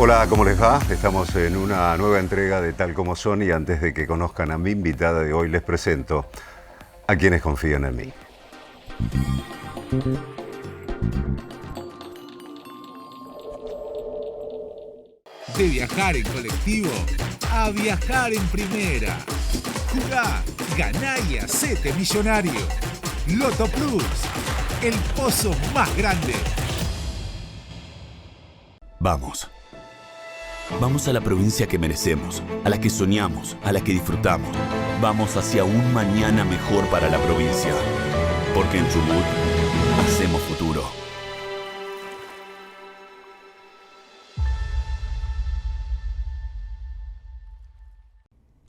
Hola, ¿cómo les va? Estamos en una nueva entrega de Tal Como Son y antes de que conozcan a mi invitada de hoy les presento a quienes confían en mí. De viajar en colectivo a viajar en primera. Jugá, ganá y hacete millonario. Loto Plus, el pozo más grande. Vamos. Vamos a la provincia que merecemos, a la que soñamos, a la que disfrutamos. Vamos hacia un mañana mejor para la provincia. Porque en Chubut hacemos futuro.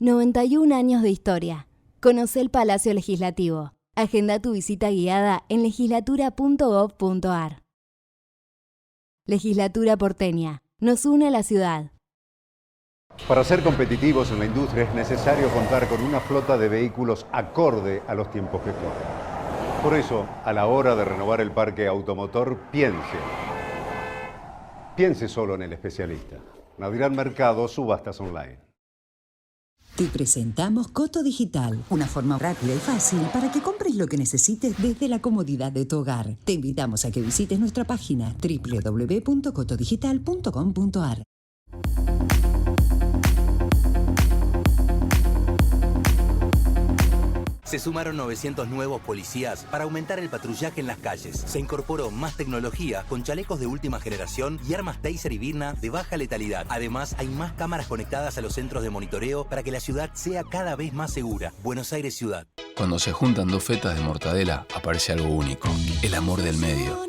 ...91 años de historia. Conoce el Palacio Legislativo. Agenda tu visita guiada en legislatura.gov.ar. Legislatura porteña. Nos une a la ciudad. Para ser competitivos en la industria es necesario contar con una flota de vehículos acorde a los tiempos que corren. Por eso, a la hora de renovar el parque automotor, piense solo en el especialista. Naviran Mercado, subastas online. Te presentamos Coto Digital, una forma rápida y fácil para que compres lo que necesites desde la comodidad de tu hogar. Te invitamos a que visites nuestra página www.cotodigital.com.ar. Se sumaron 900 nuevos policías para aumentar el patrullaje en las calles. Se incorporó más tecnología con chalecos de última generación y armas Taser y Birna de baja letalidad. Además, hay más cámaras conectadas a los centros de monitoreo para que la ciudad sea cada vez más segura. Buenos Aires Ciudad. Cuando se juntan dos fetas de mortadela, aparece algo único. El amor del medio.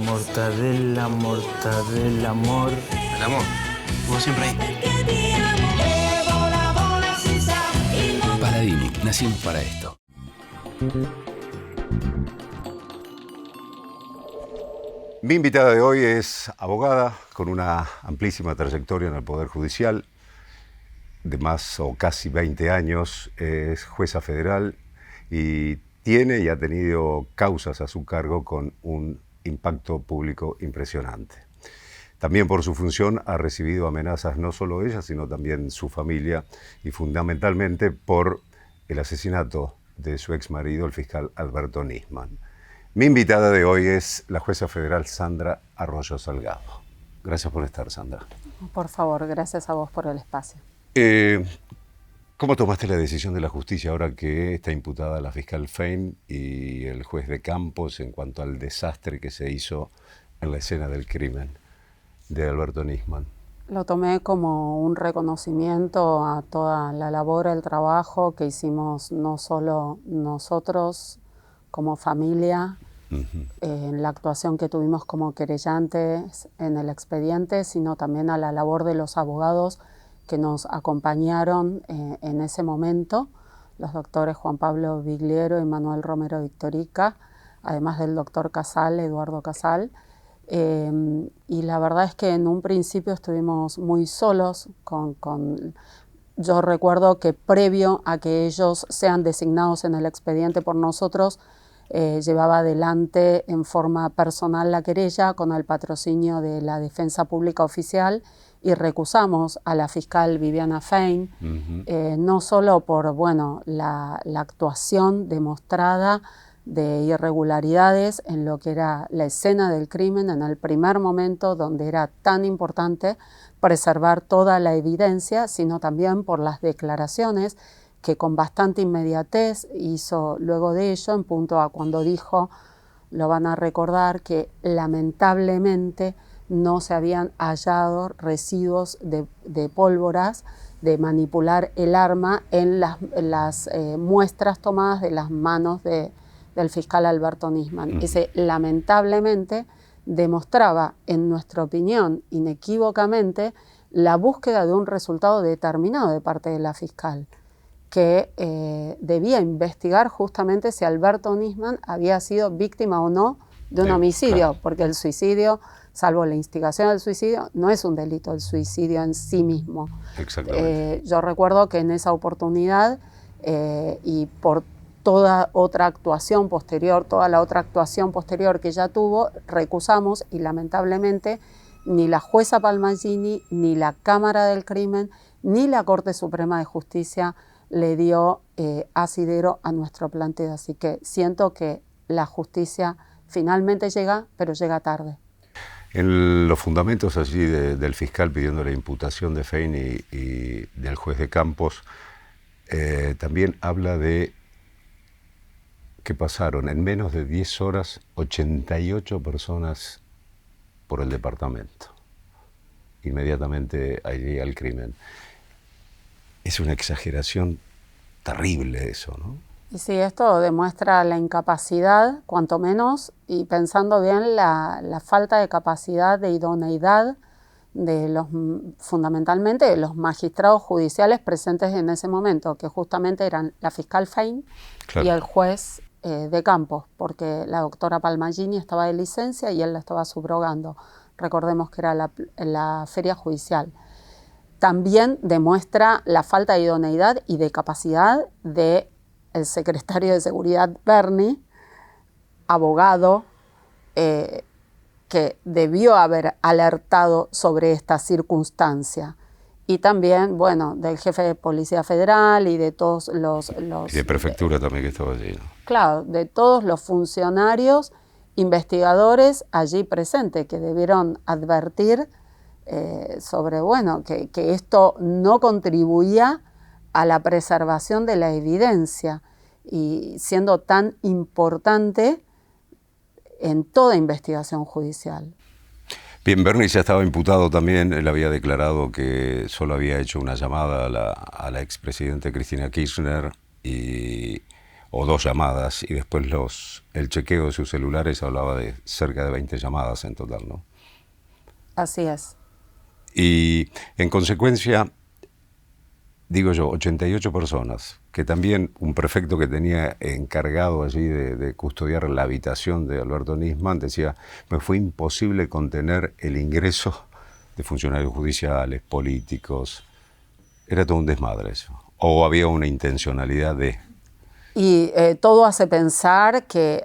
Mortadela, mortadela, amor. El amor. Como siempre ahí. Paladini, nacimos para esto. Mi invitada de hoy es abogada con una amplísima trayectoria en el Poder Judicial, de más o casi 20 años, es jueza federal y tiene y ha tenido causas a su cargo con un impacto público impresionante. También por su función ha recibido amenazas no solo ella, sino también su familia y fundamentalmente por el asesinato de su ex marido, el fiscal Alberto Nisman. Mi invitada de hoy es la jueza federal Sandra Arroyo Salgado. Gracias por estar, Sandra. Por favor, gracias a vos por el espacio. ¿Cómo tomaste la decisión de la justicia ahora que está imputada la fiscal Fein y el juez de Campos en cuanto al desastre que se hizo en la escena del crimen de Alberto Nisman? Lo tomé como un reconocimiento a toda la labor, el trabajo que hicimos no solo nosotros como familia, en la actuación que tuvimos como querellantes en el expediente, sino también a la labor de los abogados que nos acompañaron en ese momento, los doctores Juan Pablo Vigliero y Manuel Romero Victorica, además del doctor Casal, Eduardo Casal. Y la verdad es que en un principio estuvimos muy solos yo recuerdo que previo a que ellos sean designados en el expediente por nosotros, llevaba adelante en forma personal la querella con el patrocinio de la Defensa Pública Oficial y recusamos a la fiscal Viviana Fein, no solo por la actuación demostrada de irregularidades en lo que era la escena del crimen en el primer momento donde era tan importante preservar toda la evidencia, sino también por las declaraciones que con bastante inmediatez hizo luego de ello, en punto a cuando dijo, lo van a recordar, que lamentablemente no se habían hallado residuos de pólvoras de manipular el arma en las muestras tomadas de las manos del fiscal Alberto Nisman. Ese lamentablemente demostraba, en nuestra opinión, inequívocamente, la búsqueda de un resultado determinado de parte de la fiscal, que debía investigar justamente si Alberto Nisman había sido víctima o no de un homicidio, claro, porque el suicidio, salvo la instigación del suicidio, no es un delito el suicidio en sí mismo. Exactamente. Yo recuerdo que en esa oportunidad y por toda la otra actuación posterior que ella tuvo, recusamos y lamentablemente ni la jueza Palmagini, ni la Cámara del Crimen, ni la Corte Suprema de Justicia le dio asidero a nuestro planteo. Así que siento que la justicia finalmente llega, pero llega tarde. En los fundamentos allí del fiscal pidiendo la imputación de Fein y del juez de Campos, también habla de que pasaron en menos de 10 horas 88 personas por el departamento, inmediatamente allí al crimen. Es una exageración terrible eso, ¿no? Y sí, esto demuestra la incapacidad, cuanto menos, y pensando bien la falta de capacidad de idoneidad de fundamentalmente de los magistrados judiciales presentes en ese momento, que justamente eran la fiscal Fein y el juez de Campos, porque la doctora Palmagini estaba de licencia y él la estaba subrogando. Recordemos que era la feria judicial. También demuestra la falta de idoneidad y de capacidad del secretario de Seguridad Berni, abogado, que debió haber alertado sobre esta circunstancia. Y también, bueno, del jefe de Policía Federal y de todos los y de prefectura también que estaba allí, ¿no? Claro, de todos los funcionarios, investigadores allí presentes que debieron advertir sobre, bueno, que esto no contribuía a la preservación de la evidencia y siendo tan importante en toda investigación judicial. Bien, Berni ya estaba imputado también, él había declarado que solo había hecho una llamada a la expresidenta Cristina Kirchner, o 2 llamadas, y después el chequeo de sus celulares hablaba de cerca de 20 llamadas en total, ¿no? Así es. Y en consecuencia, digo yo, 88 personas, que también un prefecto que tenía encargado allí de custodiar la habitación de Alberto Nisman decía, me fue imposible contener el ingreso de funcionarios judiciales, políticos, era todo un desmadre eso, o había una intencionalidad de... Y todo hace pensar que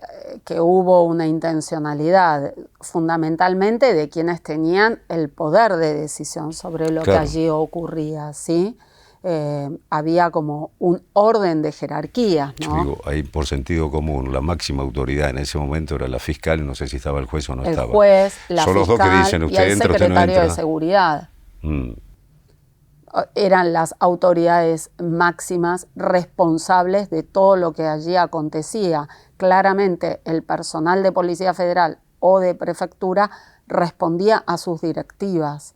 hubo una intencionalidad, fundamentalmente de quienes tenían el poder de decisión sobre lo que allí ocurría, ¿sí? Había como un orden de jerarquías, ¿no? Yo digo, ahí por sentido común, la máxima autoridad en ese momento era la fiscal, no sé si estaba el juez o no estaba. El juez, la Son fiscal los dos que dicen, usted y el entra, usted no secretario entra. de Seguridad. Eran las autoridades máximas responsables de todo lo que allí acontecía. Claramente el personal de Policía Federal o de Prefectura respondía a sus directivas.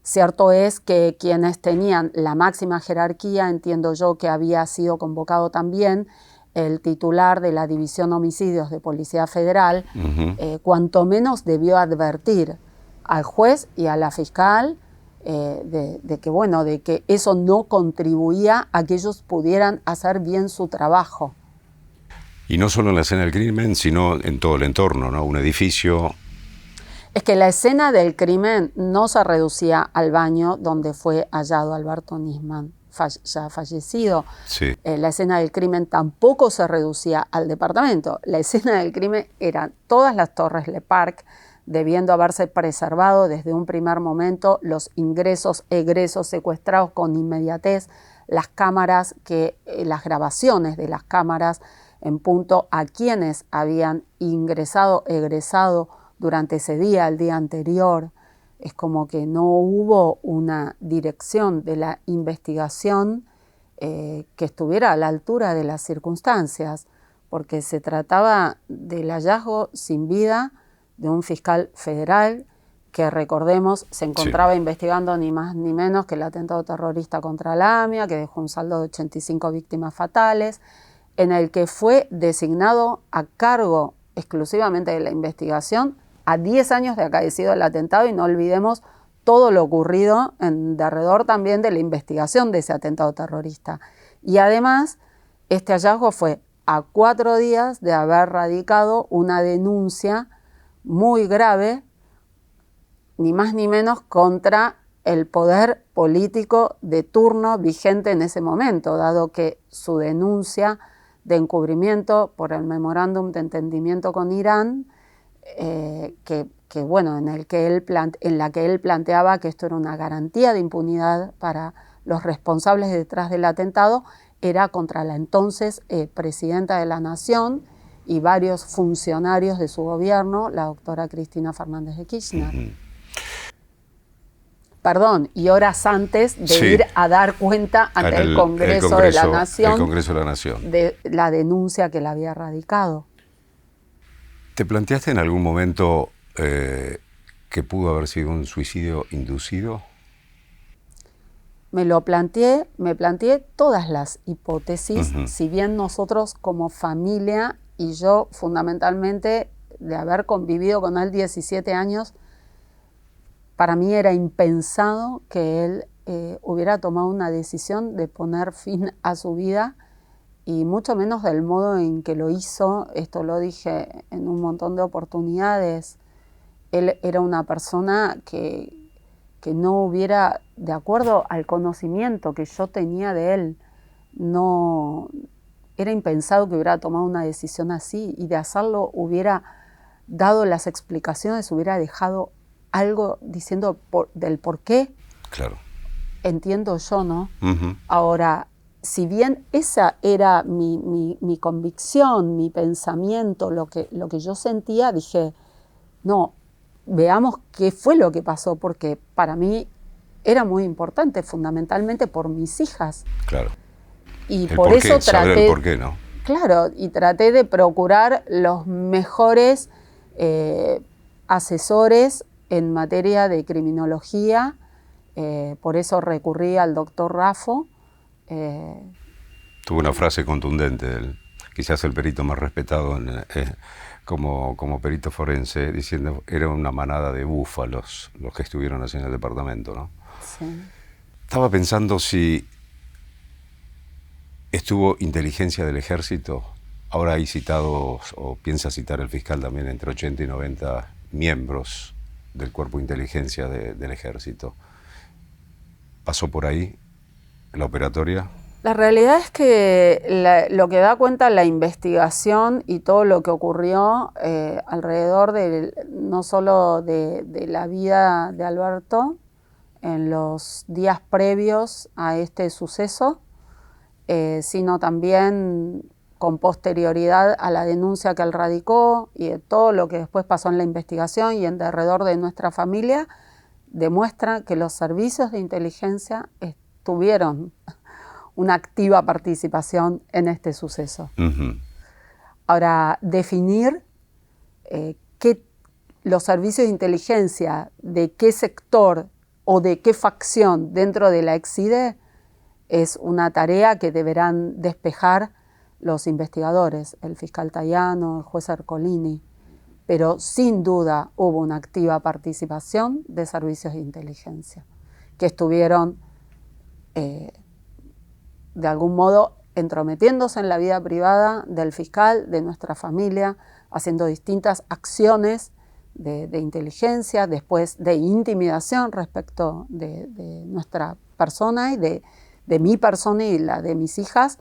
Cierto es que quienes tenían la máxima jerarquía, entiendo yo que había sido convocado también el titular de la División Homicidios de Policía Federal, cuanto menos debió advertir al juez y a la fiscal de que eso no contribuía a que ellos pudieran hacer bien su trabajo. Y no solo en la escena del crimen, sino en todo el entorno, ¿no? Un edificio... Es que la escena del crimen no se reducía al baño donde fue hallado Alberto Nisman, ya fallecido. Sí. La escena del crimen tampoco se reducía al departamento. La escena del crimen eran todas las torres Le Parc, debiendo haberse preservado desde un primer momento los ingresos, egresos secuestrados con inmediatez, las cámaras, las grabaciones de las cámaras en punto a quienes habían ingresado, egresado durante ese día, el día anterior. Es como que no hubo una dirección de la investigación que estuviera a la altura de las circunstancias, porque se trataba del hallazgo sin vida de un fiscal federal que, recordemos, se encontraba investigando ni más ni menos que el atentado terrorista contra la AMIA, que dejó un saldo de 85 víctimas fatales, en el que fue designado a cargo exclusivamente de la investigación a 10 años de acaecido el atentado, y no olvidemos todo lo ocurrido en derredor también de la investigación de ese atentado terrorista. Y además, este hallazgo fue a 4 días de haber radicado una denuncia muy grave, ni más ni menos contra el poder político de turno vigente en ese momento, dado que su denuncia de encubrimiento por el memorándum de entendimiento con Irán, que bueno, en la que él planteaba que esto era una garantía de impunidad para los responsables detrás del atentado, era contra la entonces presidenta de la Nación y varios funcionarios de su gobierno, la doctora Cristina Fernández de Kirchner. Perdón, y horas antes de ir a dar cuenta ante el Congreso de la Nación de la denuncia que la había radicado. ¿Te planteaste en algún momento que pudo haber sido un suicidio inducido? Me planteé todas las hipótesis, si bien nosotros como familia y yo fundamentalmente de haber convivido con él 17 años, para mí era impensado que él hubiera tomado una decisión de poner fin a su vida y mucho menos del modo en que lo hizo. Esto lo dije en un montón de oportunidades. Él era una persona que no hubiera, de acuerdo al conocimiento que yo tenía de él, no era impensado que hubiera tomado una decisión así, y de hacerlo hubiera dado las explicaciones, hubiera dejado algo diciendo del por qué. Claro. Entiendo yo, ¿no? Ahora, si bien esa era mi convicción, mi pensamiento, lo que yo sentía, dije, no, veamos qué fue lo que pasó, porque para mí era muy importante, fundamentalmente por mis hijas. Claro. Y por eso saber el por qué, ¿no? Claro, y traté de procurar los mejores asesores en materia de criminología, por eso recurrí al doctor Raffo. Tuvo una frase contundente de él, quizás el perito más respetado como perito forense, diciendo era una manada de búfalos los que estuvieron así en el departamento, ¿no? Sí. Estaba pensando si estuvo inteligencia del ejército. Ahora hay citados, o piensa citar el fiscal también, entre 80 y 90 miembros del cuerpo de inteligencia del ejército. ¿Pasó por ahí la operatoria? La realidad es que lo que da cuenta la investigación y todo lo que ocurrió alrededor no solo de la vida de Alberto en los días previos a este suceso, sino también con posterioridad a la denuncia que él radicó y de todo lo que después pasó en la investigación y en derredor de nuestra familia, demuestra que los servicios de inteligencia tuvieron una activa participación en este suceso. Ahora, definir los servicios de inteligencia de qué sector o de qué facción dentro de la EXIDE es una tarea que deberán despejar los investigadores, el fiscal Tayano, el juez Ercolini, pero sin duda hubo una activa participación de servicios de inteligencia que estuvieron de algún modo entrometiéndose en la vida privada del fiscal, de nuestra familia, haciendo distintas acciones de inteligencia, después de intimidación respecto de nuestra persona y de mi persona y la de mis hijas,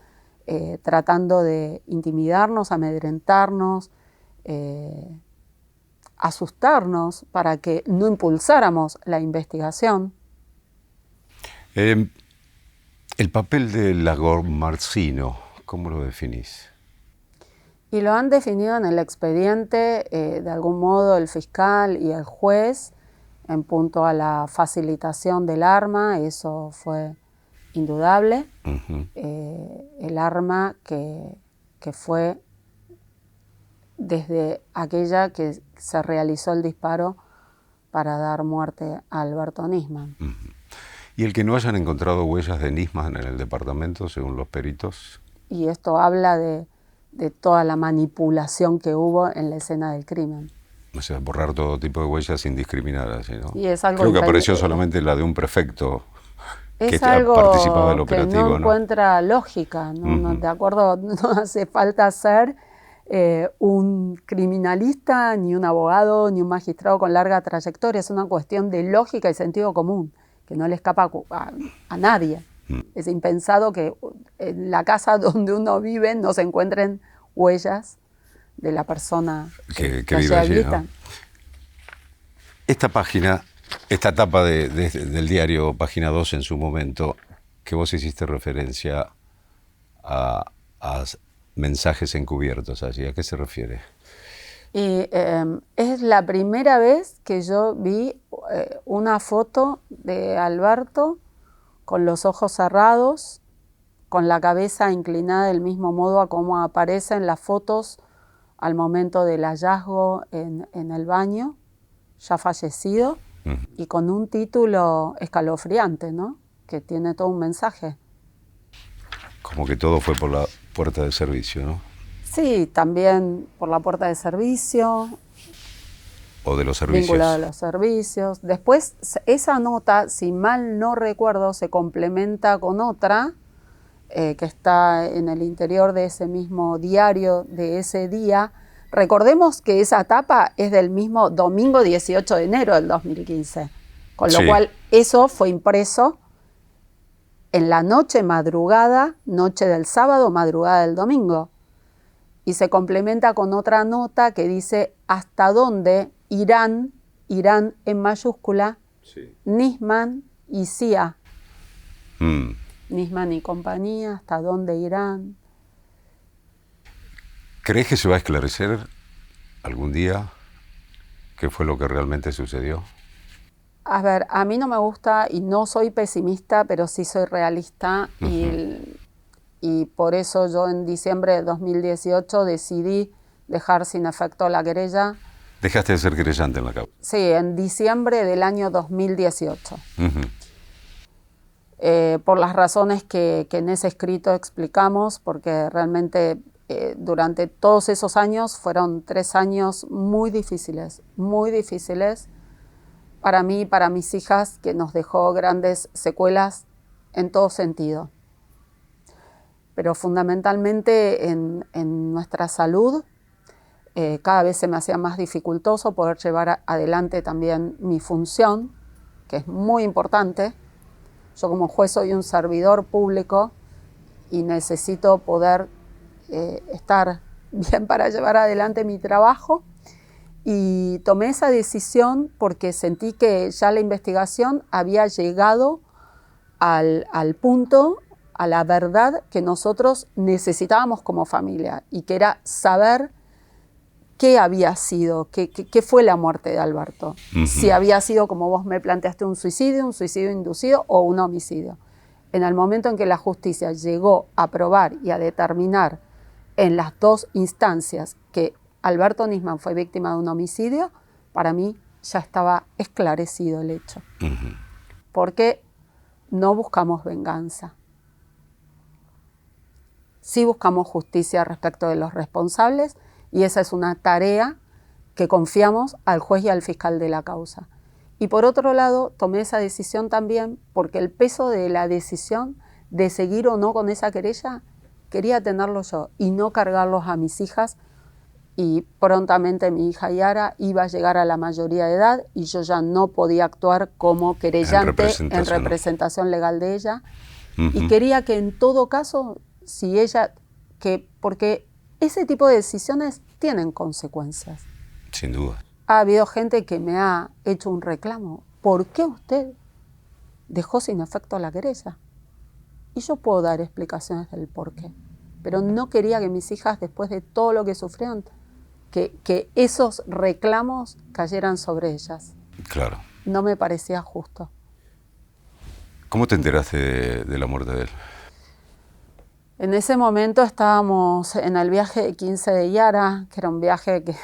tratando de intimidarnos, amedrentarnos, asustarnos para que no impulsáramos la investigación. El papel de Lagomarsino, ¿cómo lo definís? Y lo han definido en el expediente, de algún modo, el fiscal y el juez, en punto a la facilitación del arma, eso fue indudable. El arma que fue desde aquella que se realizó el disparo para dar muerte a Alberto Nisman. ¿Y el que no hayan encontrado huellas de Nisman en el departamento, según los peritos? Y esto habla de toda la manipulación que hubo en la escena del crimen. O sea, borrar todo tipo de huellas sin discriminar, así, ¿no? Y es algo Creo que apareció solamente la de un prefecto que es algo participaba del operativo, que no encuentra lógica, ¿no? De acuerdo, no hace falta ser un criminalista, ni un abogado, ni un magistrado con larga trayectoria. Es una cuestión de lógica y sentido común, que no le escapa a nadie. Es impensado que en la casa donde uno vive no se encuentren huellas de la persona que vive allí, habitan. ¿no? Esta página, esta etapa del diario Página 2 en su momento, que vos hiciste referencia a mensajes encubiertos allí, ¿a qué se refiere? Es la primera vez que yo vi una foto de Alberto con los ojos cerrados, con la cabeza inclinada del mismo modo a como aparece en las fotos al momento del hallazgo en el baño, ya fallecido, y con un título escalofriante, ¿no? Que tiene todo un mensaje. Como que todo fue por la puerta de servicio, ¿no? Sí, también por la puerta de servicio. O de los servicios. Vinculado a los servicios. Después, esa nota, si mal no recuerdo, se complementa con otra que está en el interior de ese mismo diario de ese día. Recordemos que esa tapa es del mismo domingo 18 de enero del 2015, con lo cual eso fue impreso en la noche madrugada, noche del sábado, madrugada del domingo. Y se complementa con otra nota que dice hasta dónde irán en mayúscula, Nisman y CIA. Nisman y compañía, hasta dónde irán. ¿Crees que se va a esclarecer algún día qué fue lo que realmente sucedió? A ver, a mí no me gusta y no soy pesimista, pero sí soy realista y por eso yo en diciembre de 2018 decidí dejar sin efecto la querella. ¿Dejaste de ser querellante en la causa? Sí, en diciembre del año 2018. Por las razones que en ese escrito explicamos, porque realmente durante todos esos años fueron 3 años muy difíciles para mí y para mis hijas, que nos dejó grandes secuelas en todo sentido. Pero fundamentalmente en nuestra salud, cada vez se me hacía más dificultoso poder llevar adelante también mi función, que es muy importante. Yo como juez soy un servidor público y necesito poder estar bien para llevar adelante mi trabajo. Y tomé esa decisión porque sentí que ya la investigación había llegado al punto, a la verdad que nosotros necesitábamos como familia, y que era saber qué había sido, qué fue la muerte de Alberto. Si había sido, como vos me planteaste, un suicidio inducido o un homicidio. En el momento en que la justicia llegó a probar y a determinar en las 2 instancias que Alberto Nisman fue víctima de un homicidio, para mí ya estaba esclarecido el hecho. Porque no buscamos venganza. Sí buscamos justicia respecto de los responsables, y esa es una tarea que confiamos al juez y al fiscal de la causa. Y por otro lado, tomé esa decisión también porque el peso de la decisión de seguir o no con esa querella quería tenerlo yo y no cargarlos a mis hijas. Y prontamente mi hija Yara iba a llegar a la mayoría de edad y yo ya no podía actuar como querellante en representación legal de ella. Y quería que en todo caso, si ella, porque ese tipo de decisiones tienen consecuencias. Sin duda. Ha habido gente que me ha hecho un reclamo. ¿Por qué usted dejó sin efecto la querella? Y yo puedo dar explicaciones del por qué. Pero no quería que mis hijas, después de todo lo que sufrieron, que esos reclamos cayeran sobre ellas. Claro. No me parecía justo. ¿Cómo te enteraste de la muerte de él? En ese momento estábamos en el viaje de 15 de Yara, que era un viaje que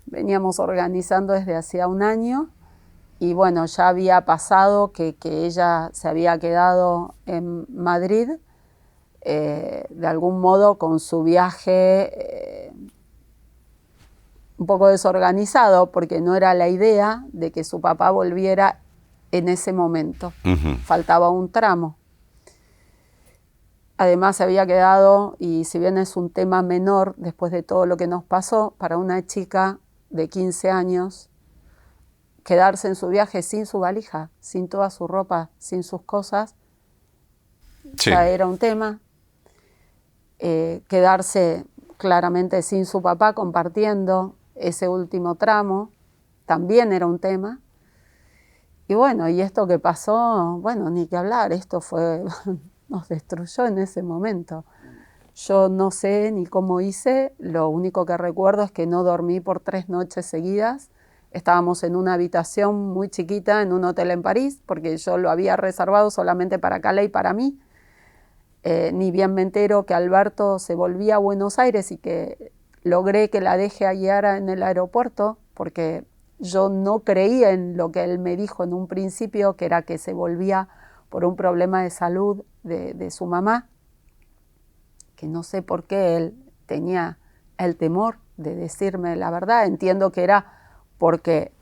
veníamos organizando desde hacía un año. Y bueno, ya había pasado que ella se había quedado en Madrid, de algún modo con su viaje un poco desorganizado, porque no era la idea de que su papá volviera en ese momento. Faltaba un tramo. Además se había quedado, y si bien es un tema menor después de todo lo que nos pasó, para una chica de 15 años, quedarse en su viaje sin su valija, sin toda su ropa, sin sus cosas, ya era un tema. Quedarse claramente sin su papá compartiendo ese último tramo, también era un tema. Y bueno, y esto que pasó, bueno, ni que hablar, esto fue, nos destruyó en ese momento. Yo no sé ni cómo hice, lo único que recuerdo es que no dormí por 3 noches seguidas. Estábamos en una habitación muy chiquita en un hotel en París, porque yo lo había reservado solamente para Cala y para mí. Ni bien me entero que Alberto se volvía a Buenos Aires y que logré que la deje a Yara en el aeropuerto, porque yo no creía en lo que él me dijo en un principio, que era que se volvía por un problema de salud de su mamá, que no sé por qué él tenía el temor de decirme la verdad. Entiendo que era porque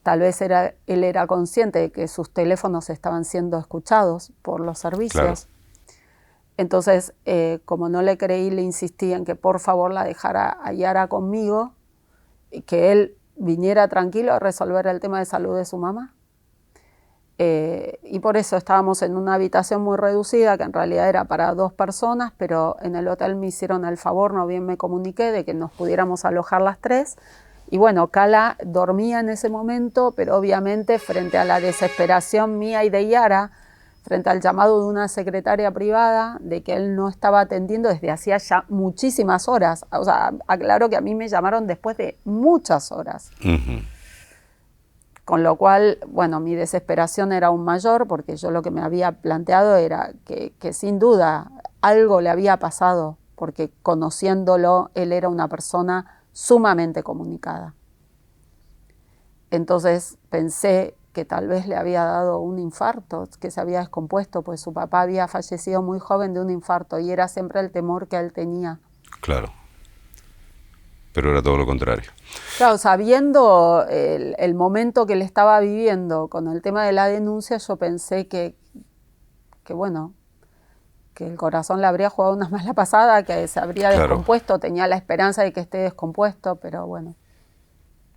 tal vez él era consciente de que sus teléfonos estaban siendo escuchados por los servicios. Claro. Entonces, como no le creí, le insistí en que por favor la dejara a Yara conmigo y que él viniera tranquilo a resolver el tema de salud de su mamá. Y por eso estábamos en una habitación muy reducida, que en realidad era para 2 personas, pero en el hotel me hicieron el favor, no bien me comuniqué, de que nos pudiéramos alojar las 3. Y bueno, Cala dormía en ese momento, pero obviamente frente a la desesperación mía y de Yara, frente al llamado de una secretaria privada, de que él no estaba atendiendo desde hacía ya muchísimas horas. O sea, aclaro que a mí me llamaron después de muchas horas. Uh-huh. Con lo cual, bueno, mi desesperación era aún mayor, porque yo lo que me había planteado era que sin duda algo le había pasado, porque conociéndolo, él era una persona sumamente comunicada. Entonces pensé que tal vez le había dado un infarto, que se había descompuesto, pues su papá había fallecido muy joven de un infarto y era siempre el temor que él tenía. Claro. Pero era todo lo contrario. Claro, sabiendo el momento que él estaba viviendo con el tema de la denuncia, yo pensé que bueno, que el corazón le habría jugado una mala pasada, que se habría descompuesto, tenía la esperanza de que esté descompuesto, pero bueno.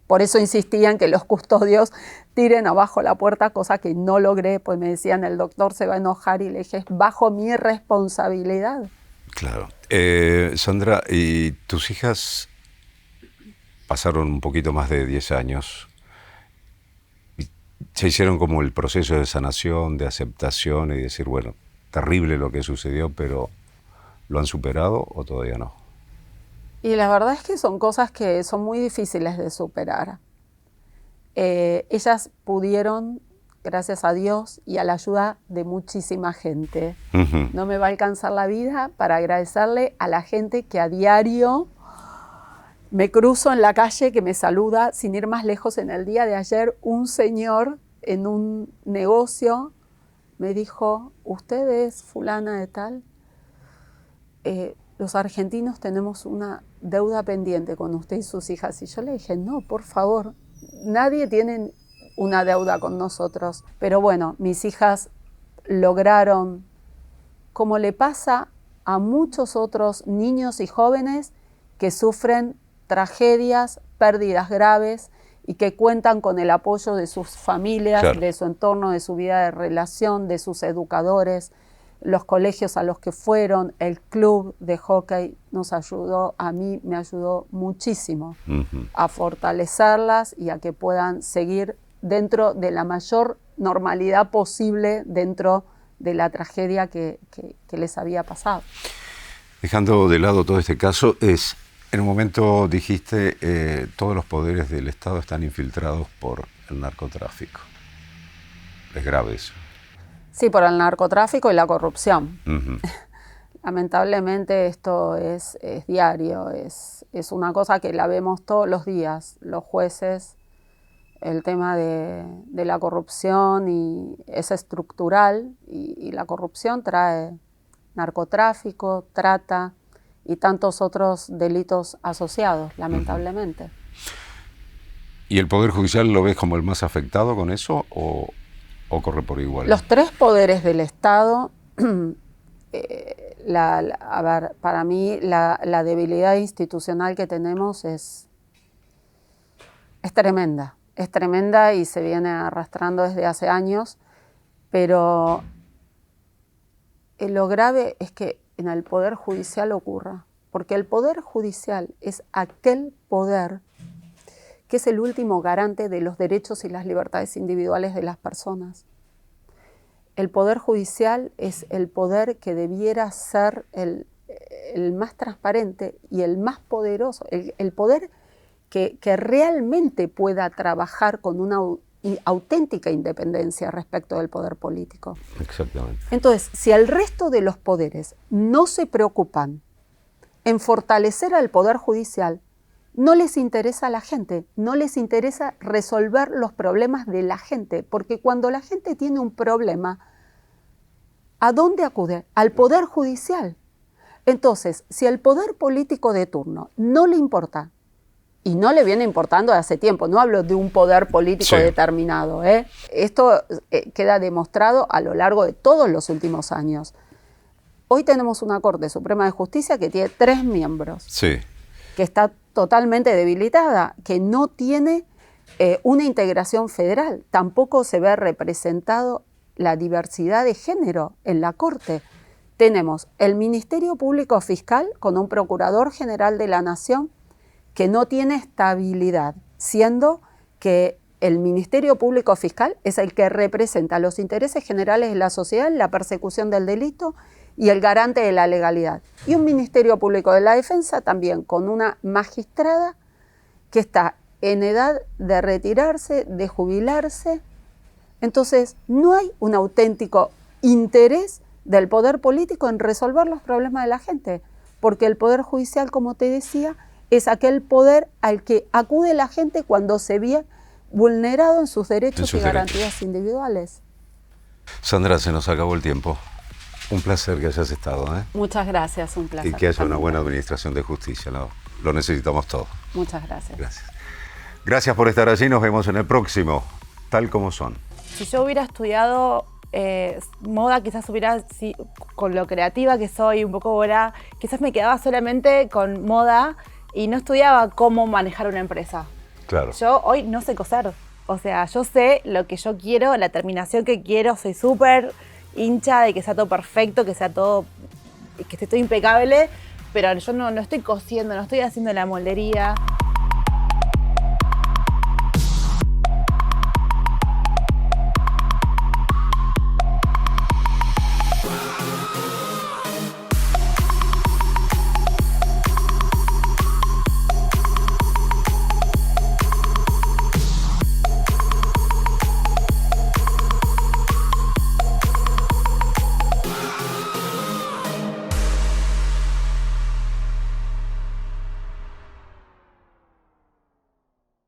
Por eso insistían que los custodios tiren abajo la puerta, cosa que no logré, pues me decían el doctor se va a enojar y le dije, es bajo mi responsabilidad. Claro. Sandra, ¿y tus hijas pasaron un poquito más de 10 años? Se hicieron como el proceso de sanación, de aceptación y decir, bueno, terrible lo que sucedió, pero ¿lo han superado o todavía no? Y la verdad es que son cosas que son muy difíciles de superar. Ellas pudieron, gracias a Dios y a la ayuda de muchísima gente. Uh-huh. No me va a alcanzar la vida para agradecerle a la gente que a diario me cruzo en la calle, que me saluda. Sin ir más lejos, en el día de ayer, un señor en un negocio me dijo, ¿usted es fulana de tal? Los argentinos tenemos una deuda pendiente con usted y sus hijas. Y yo le dije, no, por favor, nadie tiene una deuda con nosotros. Pero bueno, mis hijas lograron, como le pasa a muchos otros niños y jóvenes que sufren tragedias, pérdidas graves y que cuentan con el apoyo de sus familias, claro, de su entorno, de su vida de relación, de sus educadores, los colegios a los que fueron, el club de hockey nos ayudó, a mí me ayudó muchísimo uh-huh. a fortalecerlas y a que puedan seguir dentro de la mayor normalidad posible dentro de la tragedia que les había pasado. Dejando de lado todo este caso, en un momento dijiste todos los poderes del Estado están infiltrados por el narcotráfico. Es grave eso. Sí, por el narcotráfico y la corrupción. Uh-huh. Lamentablemente esto es diario, es una cosa que la vemos todos los días, los jueces, el tema de la corrupción y es estructural y la corrupción trae narcotráfico, trata y tantos otros delitos asociados, lamentablemente. ¿Y el Poder Judicial lo ves como el más afectado con eso o corre por igual? Los 3 poderes del Estado, a ver, para mí la debilidad institucional que tenemos es tremenda. Es tremenda y se viene arrastrando desde hace años, pero lo grave es que en el Poder Judicial ocurra, porque el Poder Judicial es aquel poder que es el último garante de los derechos y las libertades individuales de las personas. El Poder Judicial es el poder que debiera ser el más transparente y el más poderoso, el poder que realmente pueda trabajar con una auténtica independencia respecto del poder político. Exactamente. Entonces, si el resto de los poderes no se preocupan en fortalecer al Poder Judicial, no les interesa a la gente, no les interesa resolver los problemas de la gente, porque cuando la gente tiene un problema, ¿a dónde acude? Al Poder Judicial. Entonces, si al poder político de turno no le importa, y no le viene importando de hace tiempo, no hablo de un poder político determinado, esto queda demostrado a lo largo de todos los últimos años. Hoy tenemos una Corte Suprema de Justicia que tiene 3 miembros, que está totalmente debilitada, que no tiene una integración federal, tampoco se ve representado la diversidad de género en la Corte. Tenemos el Ministerio Público Fiscal con un Procurador General de la Nación que no tiene estabilidad, siendo que el Ministerio Público Fiscal es el que representa los intereses generales de la sociedad en la persecución del delito y el garante de la legalidad. Y un Ministerio Público de la Defensa también con una magistrada que está en edad de retirarse, de jubilarse. Entonces, no hay un auténtico interés del poder político en resolver los problemas de la gente, porque el Poder Judicial, como te decía, es aquel poder al que acude la gente cuando se ve vulnerado en sus derechos y garantías individuales. Sandra, se nos acabó el tiempo. Un placer que hayas estado. Muchas gracias, un placer. Y que haya una buena administración de justicia, lo necesitamos todos. Muchas gracias. Gracias por estar allí, nos vemos en el próximo, Tal Como Son. Si yo hubiera estudiado moda, quizás hubiera, con lo creativa que soy, un poco ahora, quizás me quedaba solamente con moda y no estudiaba cómo manejar una empresa. Claro. Yo hoy no sé coser. O sea, yo sé lo que yo quiero, la terminación que quiero, soy súper hincha de que sea todo perfecto, que sea todo, que esté todo impecable, pero yo no estoy cosiendo, no estoy haciendo la moldería.